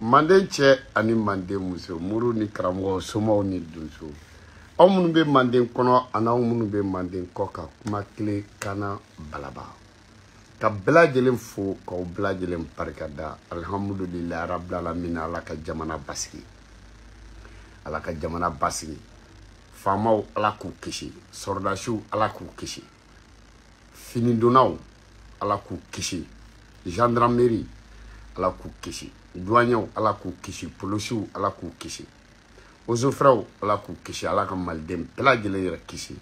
Manden cɛ ani manden muso muru ni karamɔgɔ somaw ni donso aw minnu bɛ manden kɔnɔ ani aw minnu bɛ manden kɔ ka kuma kile kana balaba ka bɛɛ lajɛlen fo k'aw bɛɛ lajɛlen barikada alhamdulilahi rabbil alamin ala ka jamana basigi faamaw ala k'u kisi sɔrɔdasiw ala k'u kisi finidonnaw ala k'u kisi gendarmerie ala k'u kisi douaniers ala k'u kisi policiers ala k'u kisi ozofraw ala k'u kisi ala ka maliden bɛɛ lajɛlen yɛrɛ kisi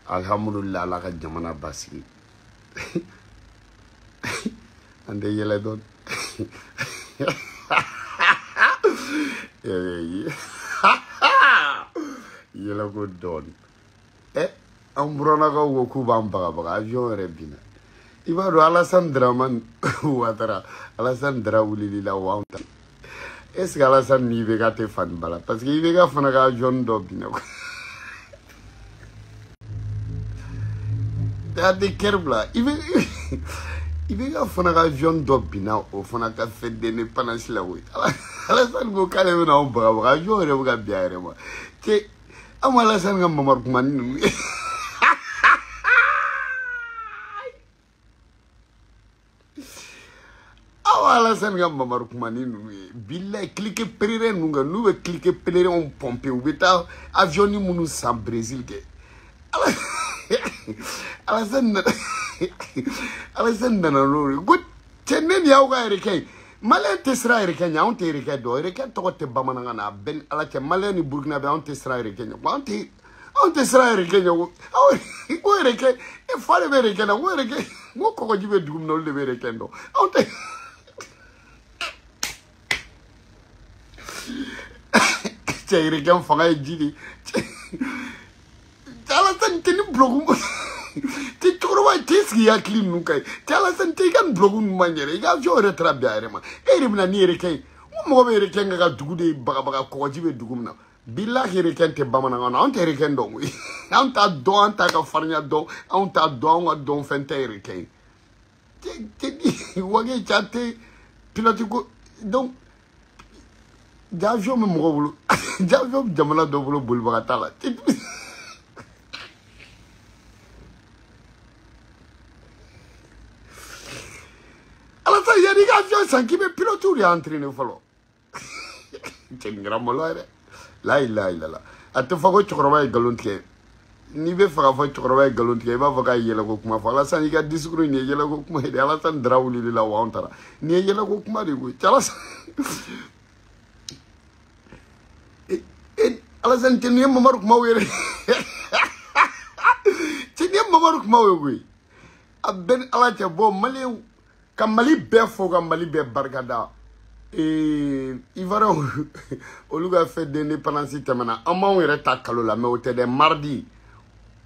alhamdulilahi ala ka jamana basigi ande yɛlɛ dɔn yɛlɛ ko dɔɔni an buranakaw ko k'u b'an bagabaga avion yɛrɛ binna i b'a dɔn Alassane Dramane Ouattara Alassane Dra wulili la wa ta est-ce que Alassane ni bɛ ka tɛ fani bala parce que i bɛ ka fana ka avion dɔ binna a tɛ kɛri bila i bɛ ka fana ka avion dɔ binna o fana ka fête d'indépendance la koyi Alassane ko k'ale bɛna anw bagabaga avion yɛrɛ bɛ ka bin a yɛrɛ ma cɛ an ma Alassane ka mamari kumani ninnu ye Alassane ka mamaru kumani ninnu ye billahi cliquer pèlerin ninnu kan n'u bɛ cliquer pèlerin pomper u bɛ taa avion ni minnu san Brésil kɛ Alassane nana n'o ye ko cɛ ne ni y'aw ka yɛrɛkɛ ye Malien tɛ siran yɛrɛkɛ ɲɛ anw tɛ yɛrɛkɛ dɔn yɛrɛkɛ tɔgɔ tɛ bamanankan na a bɛɛ ala cɛ Malien ni Burkina bɛ anw tɛ siran yɛrɛkɛ ɲɛ anw tɛ siran yɛrɛkɛ ɲɛ ko yɛrɛkɛ fa de bɛ yɛrɛkɛ na ko yɛrɛkɛ ko kɔgɔji bɛ dugu min na olu de bɛ yɛrɛkɛ dɔn anw tɛ cɛ yɛrɛkɛ fanga ye ji de Alassane tɛ ni blogu tɛ cɛkɔrɔba tɛ sigi hakili ninnu kan tɛ Alassane tɛ i ka nin blogu ninnu man yɛrɛ i ka avion yɛrɛ taara bin a yɛrɛ ma e yɛrɛ bɛna ni yɛrɛkɛ ye ko mɔgɔ bɛ yɛrɛkɛ ka dugu de bagabaga kɔgɔji bɛ dugu min na billahi yɛrɛkɛ tɛ bamanankan na anw tɛ yɛrɛkɛ dɔn koyi anw t'a dɔn an t'a ka farinya dɔn anw t'a dɔn anw ka dɔn fɛn tɛ yɛrɛkɛ ye cɛ wage cɛ tɛ pilote ko donc avion bɛ mɔgɔ bolo avion bɛ jamana dɔ bolo bolibaga t'a la Alassane qui veut piloter ou entraîner follow. C'est une grande malheur. Là, à te faire tu crois galontier. Ni be faire tu crois galontier, va faire yela ko kuma fa. Alassane il a discours ni yela ko kuma de Alassane drawuli la wantara. Ni yela ko kuma de ko. Alassane tenu mamaruk mawere. Tenu mamaruk mawere. Aben alatia bo mali kam mali be fo kam mali be bargada. Ivara oluga fait d'indépendance temana amon yere ta kalola mais au de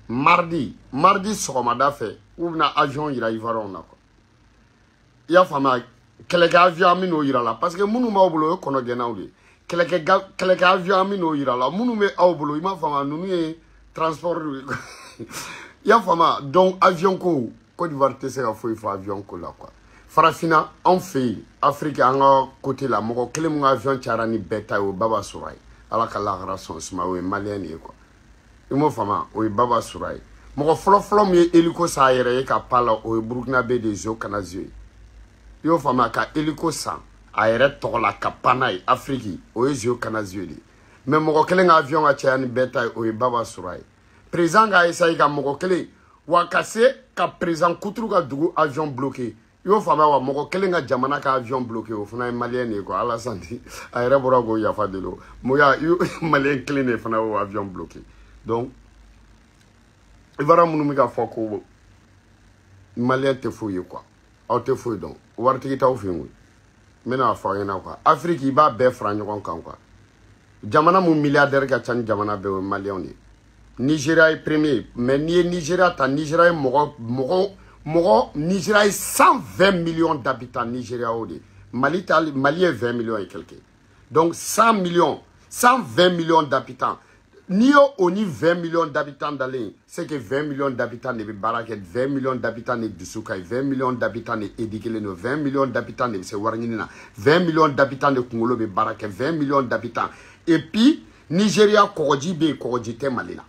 mardi sogomada fait ou na avion ira Ivara on a quoi. Ya fama keleke avion mino ira la parce que munu ma obulo kono genauli. Keleke avion mino ira la munu me obulo ima fama nunu e transport ya fama donc avion ko Côte d'Ivoire te sera fou il faut avion ko la quoi. Farafina en fait Afrique en côté la moko kele mo avion charani beta o baba surai ala kala rason sma o malien e quoi. Imo fama o baba surai moko flo mi eliko sa yere ka pala o Burkina be des eaux canadiens. Yo fama ka eliko sa ayere to la kapanai Afrique o eaux canadiens. Mais moko kele avion a charani beta o baba surai. Président ga essaye ka moko kele wakase ka président kutru ka dugu avion bloqué. Yo fama wa moko kelenga jamana ka avion bloqué o fana malien ne ko Alassane ayre borago ya fadelo moya malien clean fana o avion bloqué donc il va ramu mi ka foko malien te fouye quoi o te fouye donc warti ta o fingu mena fa yana quoi Afrique ba be franyo kon kan quoi jamana mu milliardaire ka chan jamana be malien ni Nigeria est premier mais ni Nigeria ta Nigeria Moro, Nigeria est 120 millions d'habitants. Nigeria, Mali est 20 millions et quelques. Donc 100 millions, 120 millions d'habitants. Ni au ni 20 millions d'habitants d'aller, c'est que 20 millions d'habitants de Baraket, 20 millions d'habitants de Dusoukai, 20 millions d'habitants de Edikeleno, 20 millions d'habitants de Sewarnina, 20 millions d'habitants de Kongolo de Baraket, 20 millions d'habitants. Et puis, Nigeria, Korojibe, Korojite Malina.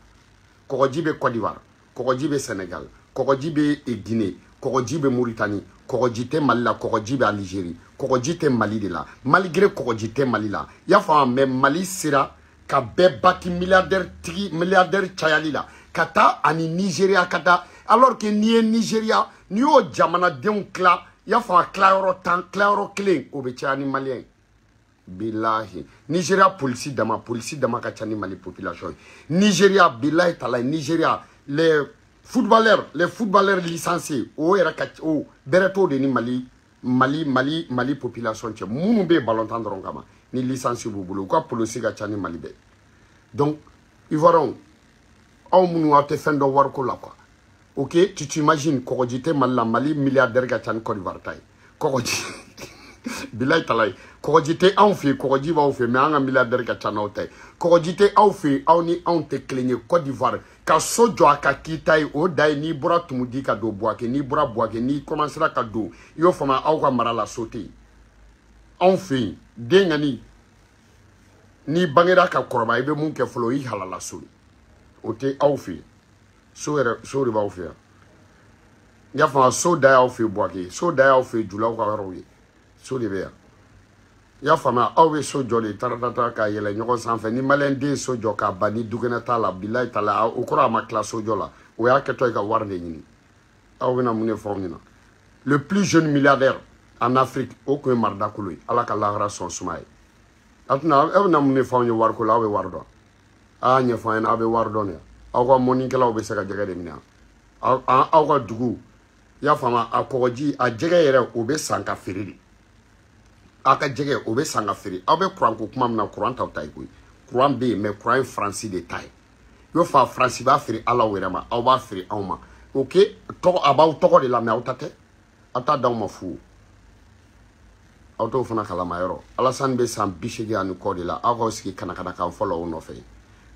Korojibe Côte d'Ivoire, Korojibe Sénégal. Korojibe et Guinée, Korojibe Mauritanie, Korojite Mali la, Korojibe Algérie, Korojite Mali de la. Malgré Korojite Mali la, ya fa mais Mali sera ka be bati milliardaire chayali la. Kata ani Nigeria kata alors que ni Nigeria ni o jamana den kla ya fa klairo tan klairo clean o be chani malien. Billahi Nigeria police dama ka chani Mali population. Nigeria billahi tala Nigeria les footballeurs licenciés o era o bereto de ni Mali population tche munu be ballon tandron kama ni licencié bobolo ko police ga chani Mali be donc ils verront au munu ate fendo war ko la quoi OK tu t'imagines Korojite Mali milliardaire ga chani Côte d'Ivoire tay Koroji bilay talay Korojite en fait Koroji va fait mais un milliardaire ga chani tay Korojite en fait ni on te cligner Côte d'Ivoire ka sojo aka kitai o dai ni bura tumudi ka do boake ni bura boake ni commencera ka do yo fama aw ka mara la sauter en fait dengani ni bangera ka korba ibe mun ke folo yi halala suri o te aw fi so riba aw fi ya fama so dai aw fi boake so dai aw fi jula ka royi so ribe ya fama awe sojo le taratata ka yele nyoko sanfɛ ni malende sojo ka bani dugena tala billahi tala o kora ma classe sojo la o ya keto ka war de nyini awe na mune formina le plus jeune milliardaire en Afrique o ko marda kuloy ala ka lahara son sumay atna awe na mune formni war ko la awe war do a nya fayna awe war do ne aw ko moni kala obe saka jega de mina aw ko dugu ya fama akoji a jega yere obe sanka feridi aka jege obe sanga firi abe kuran ko kuma na kuran ta tai ko kuran be mais kuran français de tai yo fa français ba firi ala werema aw ba firi awma OK to about to de la me awtate ata daw ma fu auto fana kala mayoro Alassane be sam bishege an ko de la agoski kana kan follow no fe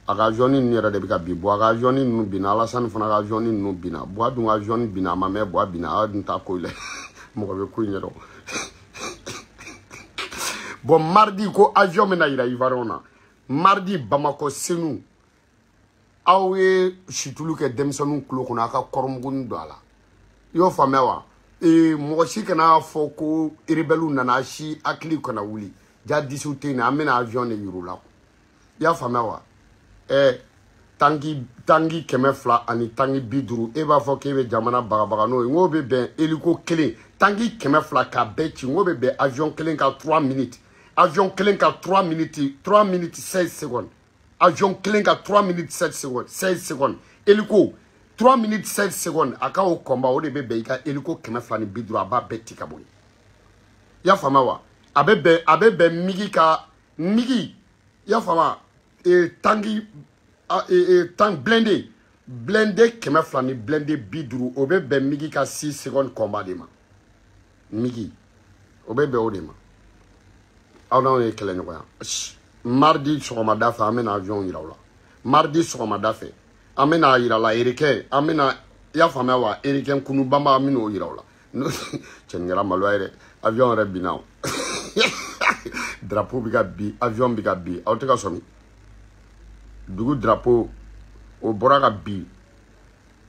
aga joni ni ra de bi ka bi bo aga joni nu bina Alassane fana aga joni nu bina bo adu aga joni bina ma me bo bina adun ta ko le mo ko be ko nyero bon mardi ko avion mena ira Ivarona mardi Bamako Senu awe chitulu ke demsonu klo kuna aka kormugun do ala yo famewa mɔgɔ si kana fɔ ko rebelle nana si hakili kana wuli ja disiw tɛ yen an bɛna avion de yir'u la i y'a faamuya wa tanki 200 ani tanki 50 e b'a fɔ k'e bɛ jamana bagabaga n'o ye n k'o bɛ bɛn hélico kelen tanki 200 ka bɛɛ ci n k'o bɛ bɛn avion kelen ka 3 minutes avion kelen ka 3 minutes 16 secondes avion kelen ka 3 minutes 16 secondes hélico 3 minutes 16 secondes a ka o kɔnba o de bɛ bɛn i ka hélico 200 ni 50 a b'a bɛɛ ci ka bɔ yen i y'a faamuya wa a bɛ bɛn migi ka migi i y'a faamuya tanki blindé 200 ni blindé 50 o bɛ bɛn migi ka 6 secondes kɔnba de ma migi o bɛ bɛn o de ma aw n'anw ye kɛlɛ ɲɔgɔnya mardi sɔgɔmada fɛ an bɛna avion yira u la mardi sɔgɔmada fɛ an bɛna yira la erikɛ an bɛna i y'a faamuya wa erikɛ kunubama an bɛna o yira u la cɛ nin kɛra maloya ye dɛ avion yɛrɛ binna o drapeau bɛ ka bin avion bɛ ka bin aw tɛ ka sɔmi dugu drapeau o bɔra ka bin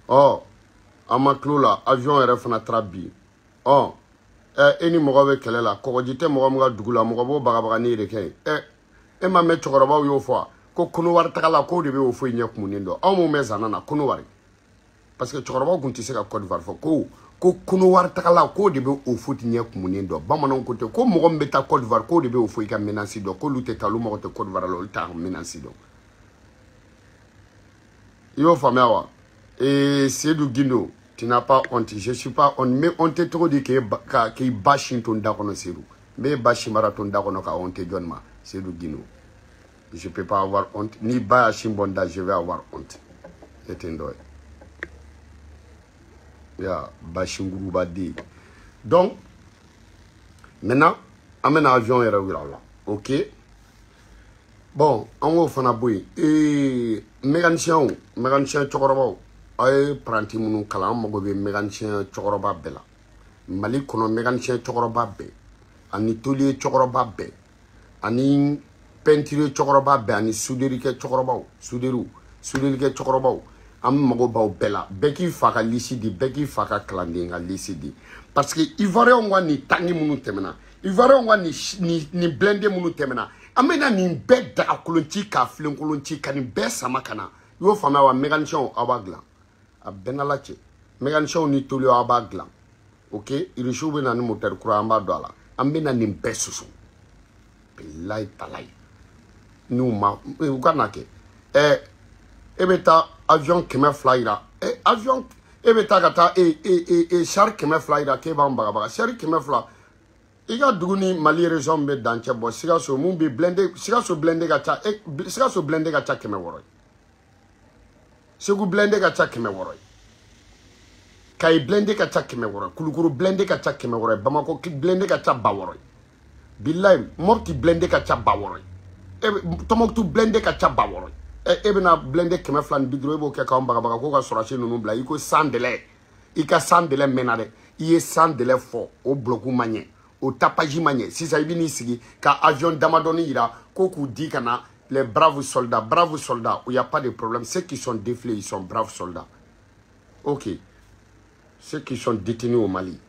an ma kilo la avion yɛrɛ fana taara bin e ni mɔgɔ bɛ kɛlɛ la kɔgɔji tɛ mɔgɔ min ka dugu la mɔgɔ b'o bagabaga ni erikɛ ye e ma mɛn cɛkɔrɔbaw y'o fɔ ko Konowari tagala k'o de bɛ o foyi ɲɛ kumunen dɔn anw mun bɛ zana na Konowari parce que cɛkɔrɔbaw tun tɛ se ka Côte d'Ivoire fɔ ko Konowari tagala k'o de bɛ o foyi ɲɛ kumunen dɔn bamananw ko ten ko mɔgɔ min bɛ taa Côte d'Ivoire k'o de bɛ o foyi ka menace dɔn k'olu tɛ taa olu mago tɛ Côte d'Ivoire la olu t'a menace dɔn i y'o faamuya wa Seydou Guindo tu n'as pas honte je suis pas honte mais honte cogo di k'i ba sin ton da kɔnɔ Seydou n bɛ ba sin mara ton da kɔnɔ ka honte jɔn ma Seydou Guindo je peux pas avoir honte ni ba ya sin bɔn da je vais avoir honte e tɛ n dɔ ye ya ba sin guruba den donc maintenant an bɛna avion yɛrɛ yira la ok bon an k'o fana bɔ yen mécanicien cɛkɔrɔbaw a ye paranti minnu kalan an mago bɛ mécanicien cɛkɔrɔba bɛɛ la Mali kɔnɔ mécanicien cɛkɔrɔba bɛɛ ani tôlier cɛkɔrɔba bɛɛ ani peinture cɛkɔrɔba bɛɛ ani souderikɛ cɛkɔrɔbaw souderikɛ cɛkɔrɔbaw an mago b'aw bɛɛ la bɛɛ k'i fa ka lisi di bɛɛ k'i fa ka kalanden ka lisi di parce que ivoirien ka nin tanki minnu tɛmɛna ivoirien ka nin blindé minnu tɛmɛna an bɛna nin bɛɛ dagakolonci k'a filenkolonci ka nin bɛɛ sama ka na i y'o faamuya wa mécanicien aw b'a dilan a bɛɛ n'ala cɛ mécanicien ni tôlier aw b'a dilan ok irisiw bɛ na ni moteur kura an b'a don a la an bɛna nin bɛɛ susu bilayi talayi n'u ma u ka na kɛ e bɛ taa avion 200 yira avion e bɛ taa ka taa char 200 yira k'e b'an bagabaga char 200 i ka dugu ni Mali région bɛ dancɛ bɔ Sikaso mun bɛ blindé Sikaso blindé ka ca Sikaso blindé ka ca 600 ye Segu blindé ka ca 600 ye Kayi blindé ka ca 600 ye Kulukoro blindé ka ca 600 ye Bamako blindé ka ca 200 ye bilayi Mopti blindé ka ca 200 ye Tombouctou blindé ka ca 200 ye e bɛna blindé 200 ni 50 e b'o kɛ k'anw bagabaga ko ka sɔrɔsi ninnu bila i ko sans délai i ka sans délai mɛnna dɛ i ye sans délai fɔ o blocu ma ɲɛ o tapage ma ɲɛ sisan i bɛ n'i sigi ka avion damadɔni yira ko k'u di ka na les braves soldats il n'y a pas de problème ceux qui sont défilés ils sont braves soldats ok ceux qui sont détenus au Mali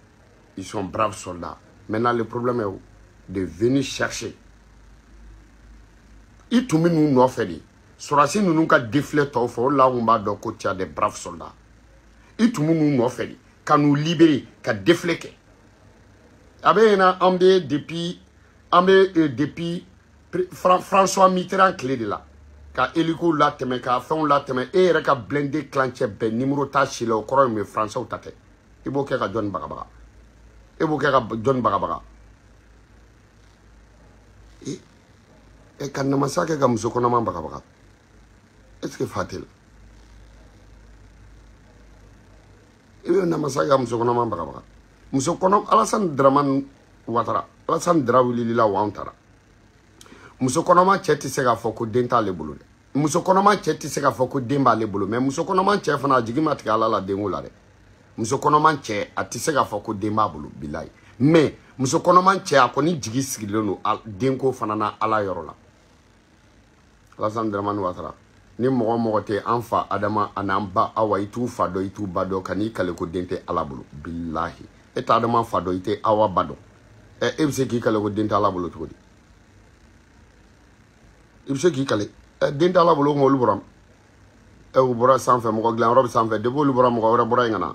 ils sont braves soldats maintenant le problème est de venir chercher i tun bɛ n'u nɔfɛ de Sorasi ninnu ka défilé tɔw fɛ o la an b'a dɔn ko tu as des braves soldats i tun bɛ n'u nɔfɛ de ka n'u libérer ka défilé kɛ a bɛ yen na an bɛ depuis François Mitterrand tile de la ka hélico latɛmɛ ka fɛnw latɛmɛ e yɛrɛ ka blindé kilancɛ bɛɛ numéro t'a si la o kɔrɔ ye mun ye français ta tɛ i b'o kɛ ka jɔnni bagabaga e b'o kɛ ka jɔnni bagabaga ka namasa kɛ ka muso kɔnɔma bagabaga est-ce que Fatel i bɛ namasa kɛ ka muso kɔnɔma bagabaga muso kɔnɔ Alassane Dramane Ouattara Alassane Dra wulila wa an taara muso kɔnɔma cɛ tɛ se k'a fɔ ko den t'ale bolo dɛ muso kɔnɔma cɛ tɛ se k'a fɔ ko den b'ale bolo mais muso kɔnɔma cɛ fana a jigi ma tigɛ Ala la denko la dɛ muso kɔnɔma cɛ a tɛ se k'a fɔ ko den b'a bolo bilayi mais muso kɔnɔma cɛ a kɔni jigi sigilen don denko fana na Ala yɔrɔ la Alassane Dramane Ouattara ni mɔgɔ mɔgɔ tɛ an fa Adama an'an ba Awa i t'u fa dɔn i t'u ba dɔn ka n'i kale ko den tɛ Ala bolo bilahi Et t'as demandé fado, il était awa bado. Et il sait qui calé au dentala bolo tout. Il sait qui calé. Dentala bolo ngolu boram. Et au bora sans faire, mon gland robe sans faire, de bolo boram, mon gora bora ingana.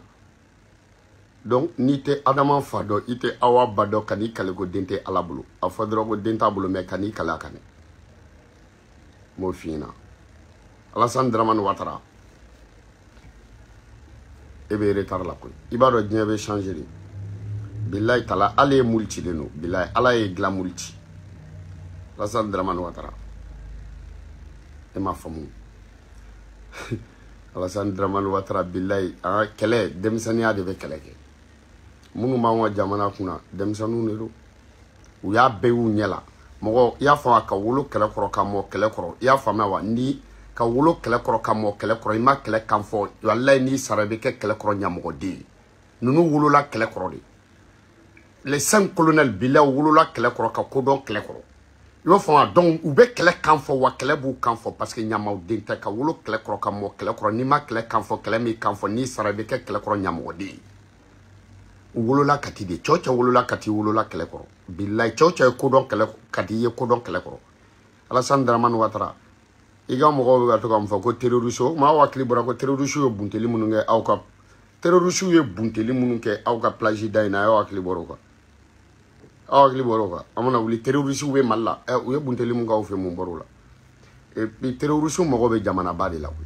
Donc, ni te adamant fado, il était awa bado, kani calé au dente à la bolo. A fadro au denta bolo, mais kani calé kane. Mo fina. Alassane Dramane Ouattara. Ebe retard la koy. Ibaro diɲɛ bɛ changer de. Billahi tala ale ye multi de no. Billahi ala ye gla multi. Alassane Dramane Ouattara. E ma famu. Alassane Dramane Ouattara billahi a kɛlɛ denmisɛnniya de bɛ kɛlɛ kɛ. Minnu b'an ka jamana kunna denmisɛnninw de do. U y'a bɛɛ y'u ɲɛ la. Mɔgɔ i y'a faamu ka wolo kɛlɛ kɔrɔ ka mɔ kɛlɛ kɔrɔ. I y'a faamuya wa ni ka wolo kɛlɛ kɔrɔ ka mɔ kɛlɛ kɔrɔ i ma kɛlɛ kan fɔ wallahi ni sara bɛ kɛ kɛlɛ kɔrɔ ɲamɔgɔden ye. Ninnu wolola kɛlɛ kɔrɔ de. Les 5 colonels billahi wolola kɛlɛ kɔrɔ ka kodɔn kɛlɛ kɔrɔ. I b'a faamuya donc u bɛ kɛlɛ kan fɔ wa kɛlɛ b'u kan fɔ parce que ɲamaden tɛ ka wolo kɛlɛ kɔrɔ ka mɔ kɛlɛ kɔrɔ n'i ma kɛlɛ kan fɔ kɛlɛ min kan fɔ ni sara bɛ kɛ kɛlɛ kɔrɔ ɲamɔgɔden ye. U wolola kati de cɛw cɛ wolola kati wolola kɛlɛ kɔrɔ billahi cɛw cɛ ye kodɔn kɛlɛ kati ye kodɔn kɛlɛ kɔrɔ. Alassane Dramane Ouattara i ka mɔgɔw bɛ to ka mun fɔ ko terroriste maa hakili bɔra ko terroriste ye bunteli minnu kɛ aw ka terroriste ye bunteli minnu kɛ aw ka plage da in na aw hakili bɔra o kan aw hakili bɔra o kan an mana wuli terroriste bɛ Mali la u ye bunteli min kɛ aw fɛ mun bɔra o la et puis terroriste mɔgɔw bɛ jamanaba de la koyi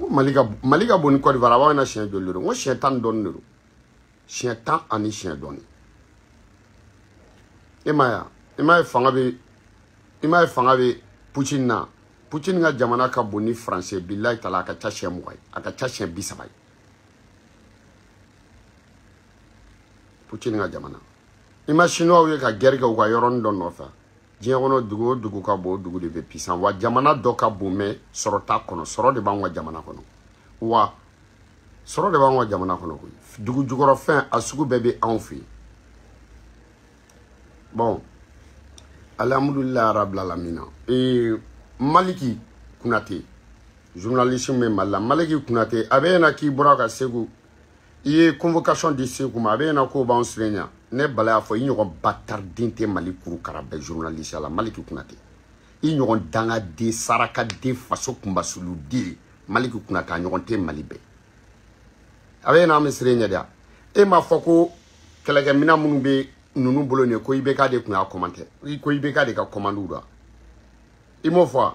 Mali ka bon ni Côte d'Ivoire a b'aw ɲɛna siɲɛ joli de don n ko siɲɛ 10 dɔɔni de don siɲɛ 10 ani siɲɛ dɔɔni e ma ye fanga bɛ i m'a ye fanga bɛ Poutine na Poutine ka jamana ka bon ni français billahi tala a ka ca siɲɛ 20 ye a ka ca siɲɛ 30 ye Poutine ka jamana i ma chinois ye ka guerre kɛ u ka yɔrɔnin dɔ nɔfɛ diɲɛ kɔnɔ dugu o dugu ka bon o dugu de bɛ puissant wa jamana dɔ ka bon mais sɔrɔ t'a kɔnɔ sɔrɔ de b'anw ka jamana kɔnɔ wa sɔrɔ de b'anw ka jamana kɔnɔ koyi dugu jukɔrɔ fɛn a sugu bɛɛ bɛ anw fɛ yen bon alhamdulillah rabbil alamin Maliki Kounate journaliste me Mali Maliki Kounate a bɛ na k'i bɔra ka Segu i ye convocation di Segu ma a bɛ na ko b'anw sirenya ne bala y'a fɔ i ɲɔgɔn batarden tɛ Mali kurukara bɛɛ journaliste la Maliki Kounate i ɲɔgɔn dangaden sarakaden faso kunbasuluden Maliki Kounate a ɲɔgɔn tɛ Mali bɛɛ a bɛ na an bɛ sirenya de e m'a fɔ ko kɛlɛkɛminɛn minnu bɛ nunu bolo ne ko IBK de kun y'a commenter ko IBK de ka commande la i m'o fɔ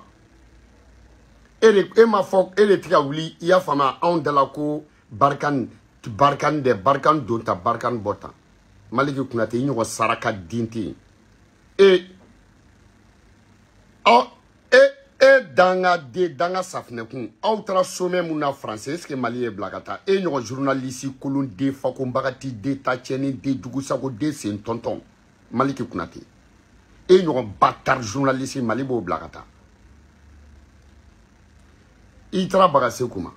e m'a fɔ e de tɛ ka wuli i y'a faamuya anw dala ko Barkan don ta Barkan bɔ tan Maliki Kounate i ɲɔgɔn saraka den tɛ yen danga safinɛkun aw taara sommet mun na français est-ce que Mali ye bila ka taa e ɲɔgɔn journaliste kolon den fakonbagati den tacɛni den jugusago den sen tɔntɔn Maliki Kounate e ɲɔgɔn bâtard journaliste Mali b'o bila ka taa i taara baga Seku ma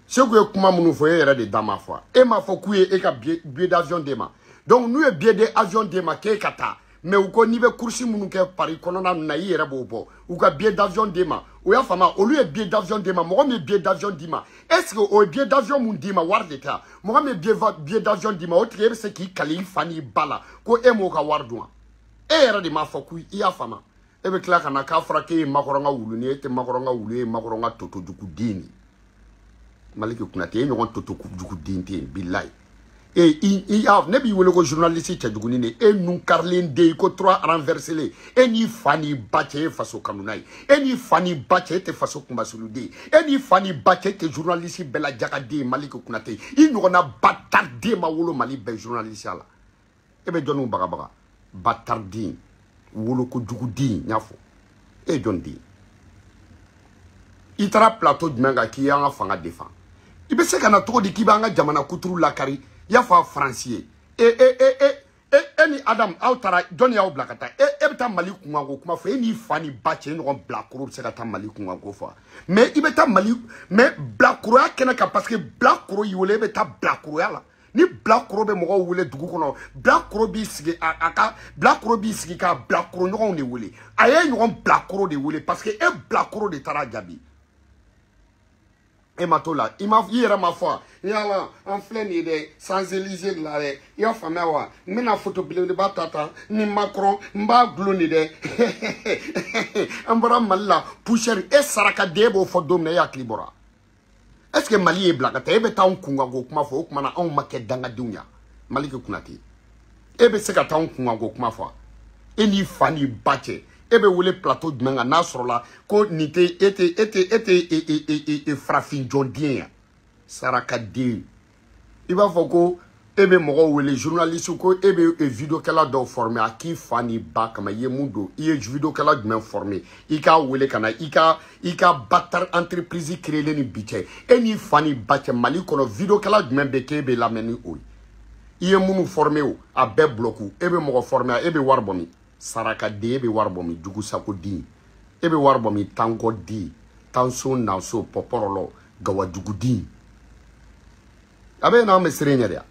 Seku ye kuma minnu fɔ e yɛrɛ de da ma fɔ e m'a fɔ k'u ye e ka billet d'avion d'e ma donc n'u ye billet d'avion d'e ma k'e ka taa mais u ko n'i bɛ course minnu kɛ Paris kɔnɔna na i yɛrɛ b'o bɔ u ka billet d'avion d'e ma o y'a faamuya olu ye billet d'avion d'e ma mɔgɔ min ye billet d'avion d'i ma est-ce que o ye billet d'avion mun d'i ma wari de tɛ mɔgɔ min ye billet d'avion d'i ma o tigi e bɛ se k'i kale i fa n'i ba la ko e m'o ka wari dun wa e yɛrɛ de m'a fɔ k'u i y'a faamuya e bɛ tila ka na k'a fɔra k'e ye Makɔrɔ ka wulu ni e tɛ Makɔrɔ ka wulu e ye Makɔrɔ ka totojuguden de Maliki Kounate e ɲɔgɔn totojuguden tɛ yen bilayi ne b'i wele ko journaliste cɛjuguni de e nun karilen de i ko 3 renversés e n'i fa n'i ba cɛ e faso kanuna ye e n'i fa n'i ba cɛ e tɛ faso kunbasuluden e n'i fa n'i ba cɛ e tɛ journaliste bɛɛ la jagaden Maliki Kounate i ɲɔgɔnna batarden ma wolo Mali bɛɛ journaliste la e bɛ jɔnniw bagabaga batarden wolo ko juguden n y'a fɔ e ye jɔn den i taara plateau jumɛn kan k'i y'an ka fanga défend i bɛ se ka na cogo di k'i b'an ka jamana kuturu lakari i y'a fɔ a Faransi ye e ni Adam aw taara jɔnni y'aw bila ka taa e bɛ taa Mali kunkanko kuma fɔ e n'i fa ni ba cɛ e ɲɔgɔn bilakoro bɛ se ka taa Mali kunkanko fɔ mais i bɛ taa Mali mais bilakoroya kɛnɛ kan parce que bilakoro y'i wele e bɛ taa bilakoroya la ni bilakoro bɛ mɔgɔw wele dugu kɔnɔ bilakoro b'i sigi bilakoro b'i sigi ka bilakoro ɲɔgɔnw de wele a ye ɲɔgɔn bilakoro de wele parce que e bilakoro de taara jaabi Et matola, il y a ma foi. Il y a un flène de Sans-Élysée de la il y a femme wa. Mais la photo de batata, ni Macron, mba gloni de. Ambra malla, pusher et saraka debo for domne ya klibora. Est-ce que Mali est blague? Ebe ta on kunga go kuma fo kuma on make danga dunya. Mali ke kunati. Ebe se ka ta on kunga go kuma fo. Eni fani bache. Ebe wole plateau de menga nasrola ko nite ete frafin jondien saraka di iba foko ebe mogo wele journaliste ko ebe vidéo kala do formé a ki fani ba kama ye mundo ye vidéo kala de men formé ika wele kana ika batar entreprise créer ni biche eni fani bache Mali kono vidéo kala de men be kebe la meni o ye munu formé o a be bloku ebe mogo formé ebe warbomi saraka de ebe warbomi jugu sako di ebe warbomi tanko di tanso naso poporolo gawa jugu di abe na mesre nyere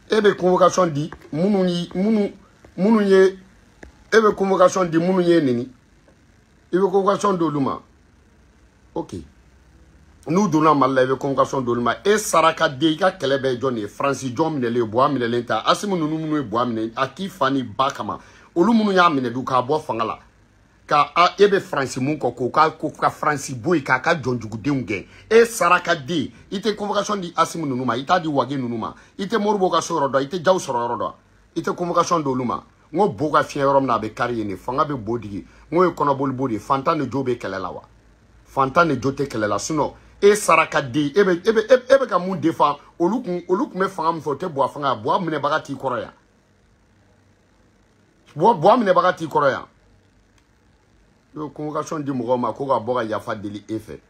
ebe convocation di munu ye ebe convocation di munu ye nini ebe convocation de luma ok nous donnons mal ebe convocation de luma e saraka de ka kelebe joni Francis John minele boa minele ta asimu nunu boa minele aki fani bakama olu munu ya mine du ka bo fangala ka ebe Francis mun ko ka Francis boy ka jonjugu deunge e saraka de ite convocation di asimu nunuma ita di wage nunuma ite morbo ka soro do ite jaw soro do ite convocation do luma ngo boga fien rom na be carrier ni fanga be bodigi ngo e kono bol bodi fanta ne jobe kelela wa fanta ne jote kelela suno e saraka de ebe ka mun defa olu me fanga mfo te bo fanga bo mine bagati koroya bo mine bagati koroya yo convocation di mugoma ko ga boga yafa deli efe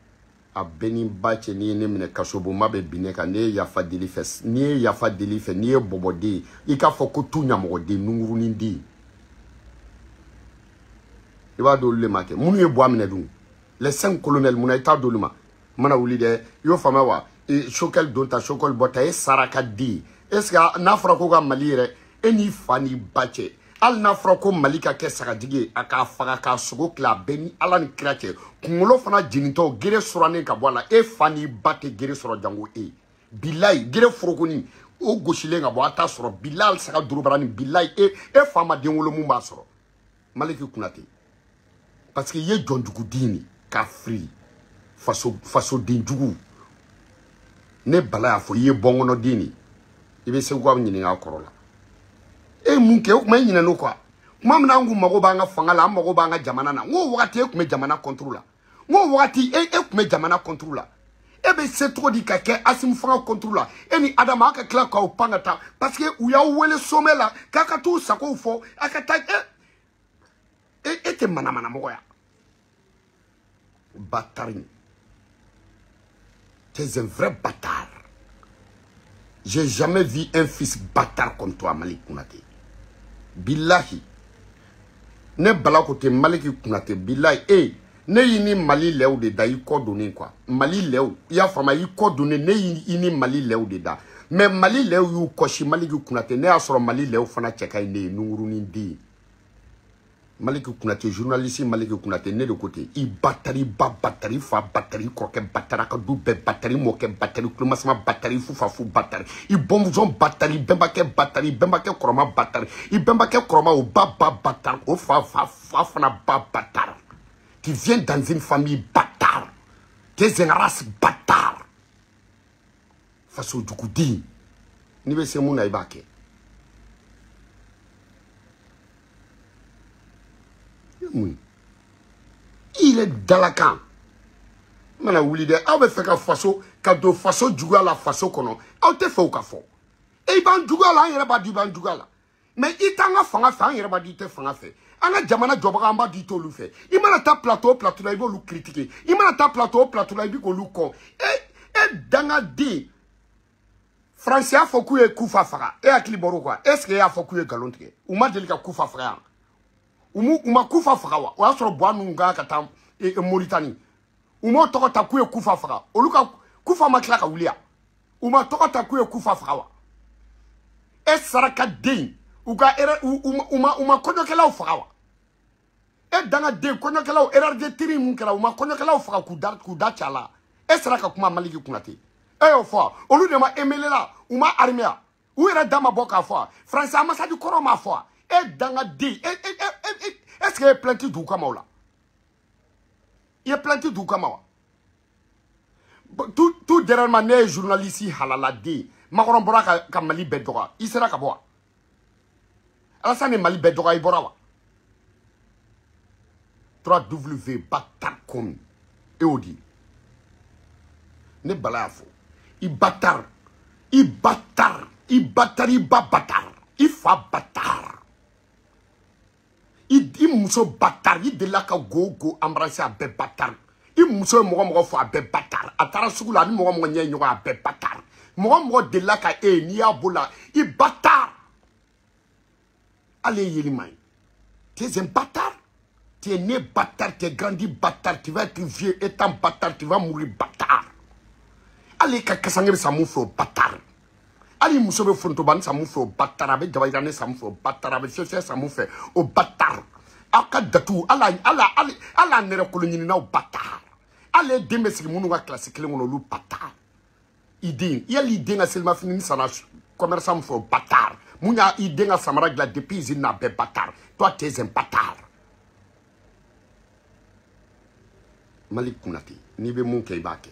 a beni bache ni ne mine kasobo mabe bineka ne yafa deli fes ni yafa deli fe ni bobode ika foko tunya mogode nunguru nindi iba do le make munu ye bo amine dun les 5 colonels muna ita do luma mana wuli de yo fama wa e chokel donta chokol bota e saraka di est-ce que na fra ko ga Mali re eni fani bache al na fra ko Mali ka ke saka dige aka faga ka sugo kla beni ala ni krache kungolo fana jinito gere surane ka bola e fani bate gere suro jango e bilai gere frokoni o goshile nga bo ata suro bilal saka durubarani bilai e fama denwolo mu ba suro Mali ki kunate parce que ye jonjugu dini ka free faso dinjugu ne bala ya fo ye bongono dini ibe se kwa nyini nga korola e munke o kuma nyina no kwa kuma mna ngu mago banga fangala mago banga jamana na ngo wakati e kuma jamana controla ngo wakati e kuma jamana controla e be se trop di kake asim fanga controla eni adama ka kla ka upangata parce que uya wele somela kaka tu sako fo akata te mana mogo ya batarin. Tu es un vrai bâtard. J'ai jamais vu un fils bâtard comme toi, Malik Kounate. Billahi. Ne bala kote Malik Kounate. Billahi. Ne yini Mali leo de da yi coordonné quoi. Mali leo. Ya fama yi coordonné ne yini Mali leo de da. Mais Mali leo yu koshi Malik Kounate. Ne asoro Mali leo fana cheka ine nunguru nindi. Malik Kounate, journaliste Malik Kounate, né de côté. Il batterie, batterie, fa batterie, croquet, batterie, double batterie, moquet, batterie, clumasma, batterie, fou, batterie. Il bonjon batterie, bembake, batterie, bembake, kroma, batterie. Il bembake, kroma, ou baba, batterie, ou fa, fana, batterie. Tu viens dans une famille bâtard. Tu es une race bâtard. Face au Djoukoudi. Nibe se mouna ibake. Il est dans la camp. Mana wuli de aw be fait ka faso ka do faso juga la faso kono aw te fe o ka fo e ban juga la yere ba di ban juga la mais itanga fanga fa yere ba di te fanga fe anga jamana joba amba di to lu fe I mana ta plateau la ibo lu critiquer I mana ta plateau la ibo ko lu ko e danga di Francia fo ku e kufa fara e akili boro quoi est-ce que ya fo ku e galontre ou ma delika kufa fara uma kufa fagawa o asoro boanu nga kata Mauritanie uma tokota ku e kufa faga oluka kufa makla ka wulia uma tokota ku e kufa fagawa e saraka den uga uma konokela o fagawa e danga den konokela o erreur de tiri mun kala uma konokela o faga ku da chala e sera ka kuma Maliki Kounate e yo fo olu de ma emelela ou ma armée ou era dama boka fo français ambassade koro ma fo e danga di est-ce que plainte du kama ola il plainte du kama tout dernièrement né journaliste halala di makoron bora ka Mali bedoga il sera ka bo Alassane Mali bedoga i bora wa 3W batarcom et odi ne balafo i batar i batar i batari ba batar i fa batar i muso batar i de la ka go embrasser a be batar i muso mo fo a be batar atara sugula ni mo nye nyo a be batar mo de la ka ni abola i batar allez yelimay tu es un bâtard. Tu es né bâtard, tu es grandi bâtard, tu vas être vieux étant bâtard, tu vas mourir bâtard. Allez, kakasangé sa moufo bâtard. Allez, moussobe fontoban sa moufo bâtard, avec Jabairane sa moufo bâtard, avec Chefia sa moufo au bâtard. Aka datou, ala nere kolonina au bâtard. Allez, demesiki mounouga classique, le monolou bâtard. Idin, yali idin a selma fini sana commerçant moufo bâtard. Mounia idin a samara gla depuis zina be bâtard. Toi, tu es un bâtard. Malik Kounate ni be mun ke ibake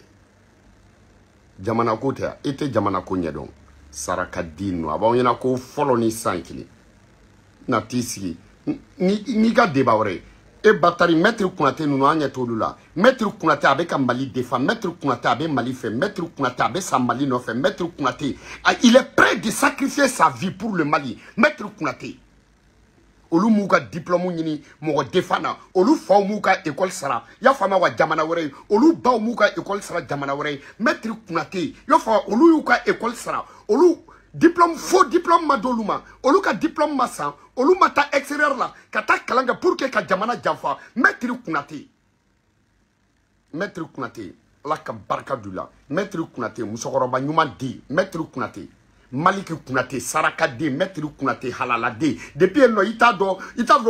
jamana ko te ite jamana ko nyedon saraka dino aba nyina ko folo ni sankili na tisi ni ga debawre e batari maître Kounate nous anya tolula maître Kounate avec Mali défend maître Kounate avec Mali fait maître Kounate avec sa Mali non fait maître Kounate il est prêt de sacrifier sa vie pour le Mali maître Kounate olu muka diplôme nyini mo defana olu faw muka école sara ya fama wa jamana wore olu baw muka école sara jamana wore maître Kounate yo fa olu yuka école sara olu diplôme faux diplôme madoluma olu ka diplôme massa olu mata extérieur la kata kalanga pour que ka jamana janfa maître Kounate la ka barka dula maître Kounate musokoroba nyuma di maître Kounate Maliki Kounate, Saraka de, Maître Kounate, Halala de. Depuis no, ita do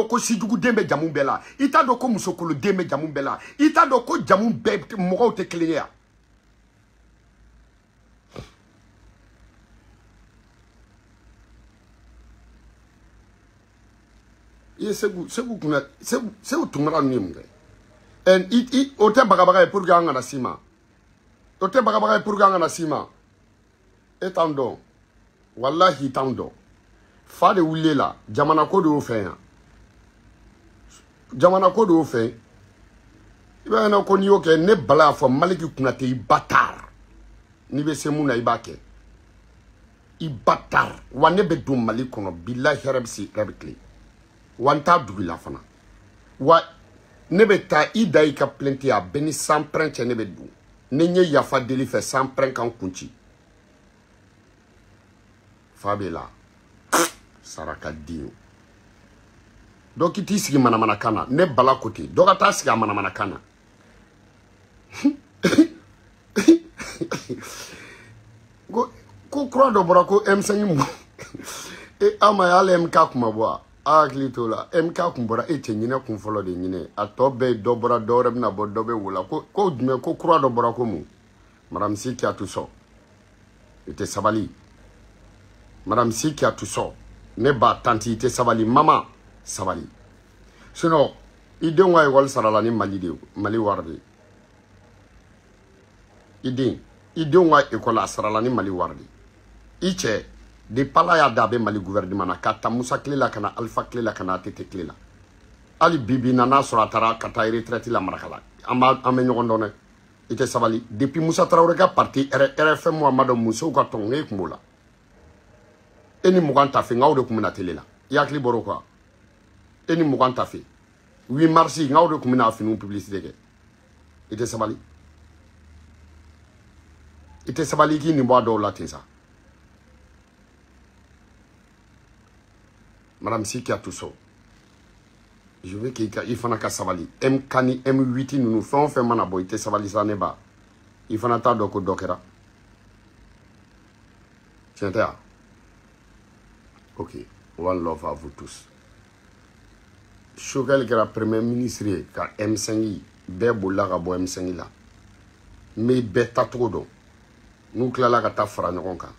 ko Sijugu dembe jamu bela. Ita do ko Musokolo dembe jamu bela. Ita do ko jamu be mogo te kleya. Ye segu Kounate, segu tumara nimge. En ote bagabaga pour ganga na sima. Ote bagabaga pour ganga na sima. Etando. Wallahi tando fa de wule la jamana ko do fe ya jamana ko do fe iba na ko ni o ke ne bala fo Maliki Kounate i batar ni be se muna ibake i batar wane be dum Mali kono billahi rabsi rabikli wanta dugila fana wa ne be ta ida i ka plainte ya beni sans print ne be du ne nye yafa deli fe sans print kan kunci Fabela Saraka Dio donc iti sigi manamana kana ne bala côté donc ata sigi manamana kana ko croix do brako M5 mu e ama yale MK kuma boa agli la MK kumbora e tenyina kun folo de nyine atobe do bora do rebna bo do be wula ko dume ko croix do brako mu madame si qui a tout ça était sabali Madame Si qui a tout ça, ne ba tanti te sabali mama sabali. Sinon, idée wa école sarala ni Mali warde. Idée wa école sarala ni Mali warde. Iche de pala ya dabe Mali gouvernement na kata Musa Klela kana Alpha Klela kana Tete Klela. Ali bibi nana suratara kata retraite la marakala. Ame nyogondone ite sabali depuis Musa Traoré ka parti RFM Mohamed Moussa ka tonge kumula. Eni muganta fe ngaw de kumina tele la yakli boro quoi eni muganta fe 8 mars ngaw de kumina fi nu publicité ke ite sabali ki ni bo do la tinsa madame Si qui a tout ça je veux qu'il fana ka sabali M kani M8 nous fait mana bo ite sabali sa ne ba il fana ta do ko dokera tiens. Ok, one love à vous tous. Choquel que la première ministre, car M5, Bebo la rabo M5 là. mais bɛɛ tacogo dɔn n'u tilala ka taa fara ɲɔgɔn kan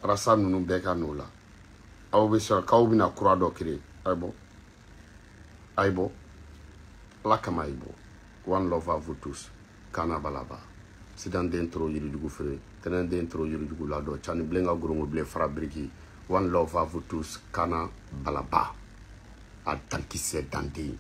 arasa ninnu bɛɛ ka n'o la aw bɛ sɔrɔ k'aw bɛna kura dɔ créer a ye bɔ ala kama a ye bɔ one love à vous tous kana balaba sidan den toro yirijugu feere tɛnɛn den toro yirijugu ladɔ cani bilen ka gorongo bilen fara biriki one love à vous tous kana balaba a dankisɛ danden